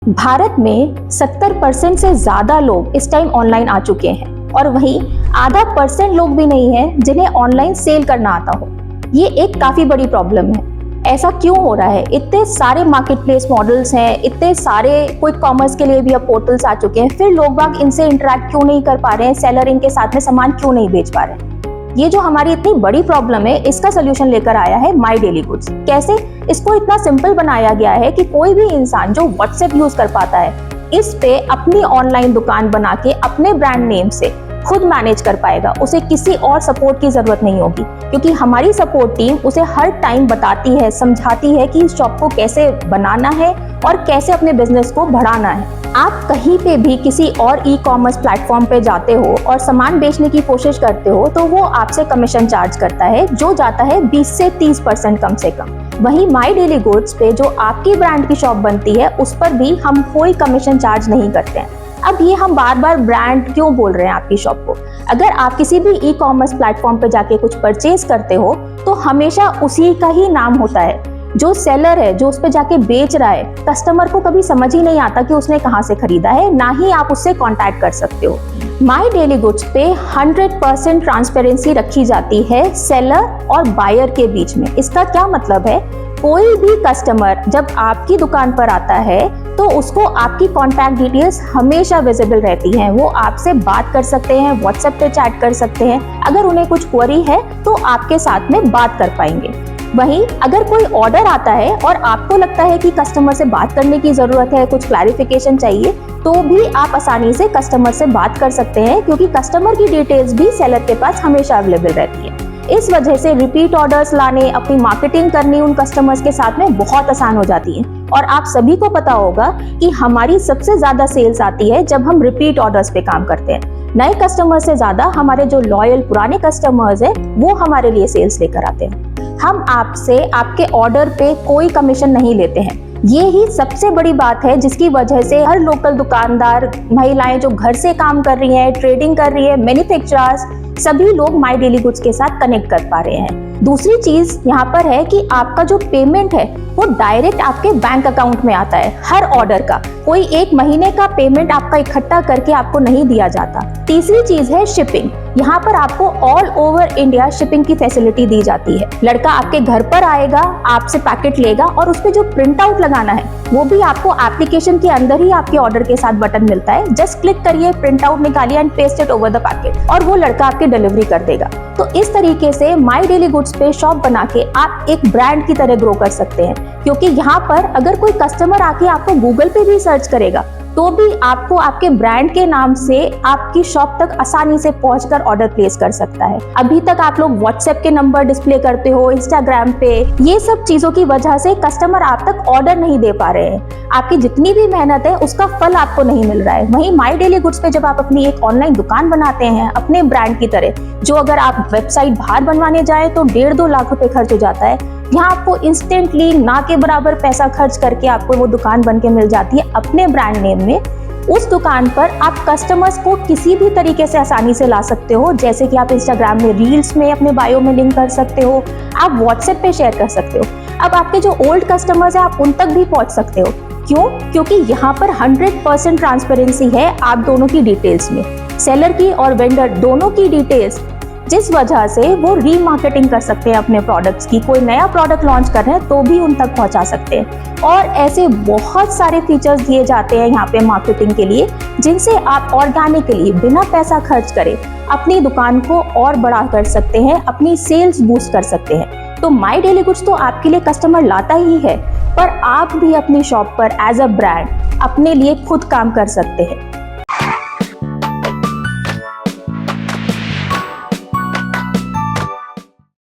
भारत में 70% से ज्यादा लोग इस टाइम ऑनलाइन आ चुके हैं और वहीं आधा % लोग भी नहीं है जिन्हें ऑनलाइन सेल करना आता हो। ये एक काफी बड़ी प्रॉब्लम है। ऐसा क्यों हो रहा है? इतने सारे मार्केट प्लेस मॉडल्स हैं, इतने सारे क्विक कॉमर्स के लिए भी अब पोर्टल्स आ चुके हैं, फिर लोग बाग इनसे इंटरेक्ट क्यों नहीं कर पा रहे हैं? सेलर इनके साथ में सामान क्यों नहीं बेच पा रहे हैं? ये जो हमारी इतनी बड़ी प्रॉब्लम है, इसका सोल्यूशन लेकर आया है माई डेली गुड्स। कैसे? इसको इतना सिंपल बनाया गया है कि कोई भी इंसान जो व्हाट्सएप यूज कर पाता है, इस पे अपनी ऑनलाइन दुकान बना के अपने ब्रांड नेम से खुद मैनेज कर पाएगा। उसे किसी और सपोर्ट की जरूरत नहीं होगी, क्योंकि हमारी सपोर्ट टीम उसे हर टाइम बताती है, समझाती है कि इस शॉप को कैसे बनाना है और कैसे अपने बिजनेस को बढ़ाना है। आप कहीं पे भी किसी और ई कॉमर्स प्लेटफॉर्म पे जाते हो और सामान बेचने की कोशिश करते हो तो वो आपसे कमीशन चार्ज करता है, जो जाता है 20 से 30% कम से कम। वहीं माई डेली गुड्स पे जो आपकी ब्रांड की शॉप बनती है, उस पर भी हम कोई कमीशन चार्ज नहीं करते हैं। अब ये हम बार बार ब्रांड क्यों बोल रहे हैं आपकी शॉप को? अगर आप किसी भी ई कॉमर्स प्लेटफॉर्म पे जाके कुछ परचेज करते हो तो हमेशा उसी का ही नाम होता है। जो सेलर है, जो उस पे जाके बेच रहा है, कस्टमर को कभी समझ ही नहीं आता कि उसने कहाँ से खरीदा है, ना ही आप उससे कांटेक्ट कर सकते हो। माई डेली गुड्स पे 100% ट्रांसपेरेंसी रखी जाती है सेलर और बायर के बीच में। इसका क्या मतलब है? कोई भी कस्टमर जब आपकी दुकान पर आता है तो उसको आपकी कॉन्टैक्ट डिटेल्स हमेशा विजिबल रहती हैं। वो आपसे बात कर सकते हैं, व्हाट्सएप पे चैट कर सकते हैं। अगर उन्हें कुछ क्वेरी है तो आपके साथ में बात कर पाएंगे। वहीं अगर कोई ऑर्डर आता है और आपको लगता है कि कस्टमर से बात करने की जरूरत है, कुछ क्लैरिफिकेशन चाहिए, तो भी आप आसानी से कस्टमर से बात कर सकते हैं, क्योंकि कस्टमर की डिटेल्स भी सेलर के पास हमेशा अवेलेबल रहती है। इस वजह से रिपीट ऑर्डर्स लाने, अपनी मार्केटिंग करनी उन कस्टमर्स के साथ में बहुत आसान हो जाती है। और आप सभी को पता होगा कि हमारी सबसे ज्यादा सेल्स आती है जब हम रिपीट ऑर्डर्स पे काम करते हैं। नए कस्टमर से ज्यादा हमारे जो लॉयल पुराने कस्टमर्स हैं, वो हमारे लिए सेल्स लेकर आते हैं। हम आपसे आपके ऑर्डर पे कोई कमीशन नहीं लेते हैं। ये ही सबसे बड़ी बात है जिसकी वजह से हर लोकल दुकानदार, महिलाएं जो घर से काम कर रही हैं, ट्रेडिंग कर रही है, मैन्युफैक्चरर्स, सभी लोग माई डेली गुड्स के साथ कनेक्ट कर पा रहे हैं। दूसरी चीज यहाँ पर है कि आपका जो पेमेंट है वो डायरेक्ट आपके बैंक अकाउंट में आता है। हर ऑर्डर का कोई एक महीने का पेमेंट आपका इकट्ठा करके आपको नहीं दिया जाता। तीसरी चीज है शिपिंग। यहाँ पर आपको ऑल ओवर इंडिया शिपिंग की फैसिलिटी दी जाती है। लड़का आपके घर पर आएगा, आपसे पैकेट लेगा और उस पे जो प्रिंट आउट लगाना है वो भी आपको एप्लीकेशन के अंदर ही आपके ऑर्डर के साथ बटन मिलता है। जस्ट क्लिक करिए, प्रिंट आउट निकालिए and paste it over the packet और वो लड़का आपकी डिलीवरी कर देगा। तो इस तरीके से माई डेली गुड्स पे शॉप बना के आप एक ब्रांड की तरह ग्रो कर सकते हैं, क्योंकि यहाँ पर अगर कोई कस्टमर आके आपको गूगल पे भी सर्च करेगा तो भी आपको आपके ब्रांड के नाम से आपकी शॉप तक आसानी से पहुंचकर ऑर्डर प्लेस कर सकता है। अभी तक आप लोग व्हाट्सएप के नंबर डिस्प्ले करते हो, इंस्टाग्राम पे, ये सब चीजों की वजह से कस्टमर आप तक ऑर्डर नहीं दे पा रहे हैं। आपकी जितनी भी मेहनत है उसका फल आपको नहीं मिल रहा है। वहीं माई डेली गुड्स पे जब आप अपनी एक ऑनलाइन दुकान बनाते हैं अपने ब्रांड की तरह, जो अगर आप वेबसाइट बाहर बनवाने जाए तो 1.5-2 लाख रुपए खर्च हो जाता है, यहाँ आपको इंस्टेंटली ना के बराबर पैसा खर्च करके आपको वो दुकान बन के मिल जाती है अपने ब्रांड नेम में। उस दुकान पर आप कस्टमर्स को किसी भी तरीके से आसानी से ला सकते हो, जैसे कि आप इंस्टाग्राम में रील्स में अपने बायो में लिंक कर सकते हो, आप व्हाट्सएप पे शेयर कर सकते हो। अब आपके जो ओल्ड कस्टमर्स हैं आप उन तक भी पहुंच सकते हो। क्यों? क्योंकि यहाँ पर 100% ट्रांसपेरेंसी है आप दोनों की डिटेल्स में, सेलर की और वेंडर दोनों की डिटेल्स, जिस वजह से वो रीमार्केटिंग कर सकते हैं अपने प्रोडक्ट्स की। कोई नया प्रोडक्ट लॉन्च कर रहे हैं तो भी उन तक पहुंचा सकते हैं। और ऐसे बहुत सारे फीचर्स दिए जाते हैं यहाँ पे मार्केटिंग के लिए, जिनसे आप ऑर्गेनिकली बिना पैसा खर्च करे अपनी दुकान को और बड़ा कर सकते हैं, अपनी सेल्स बूस्ट कर सकते हैं। तो माई डेली गुड्स तो आपके लिए कस्टमर लाता ही है, पर आप भी अपनी शॉप पर एज अ ब्रांड अपने लिए खुद काम कर सकते हैं।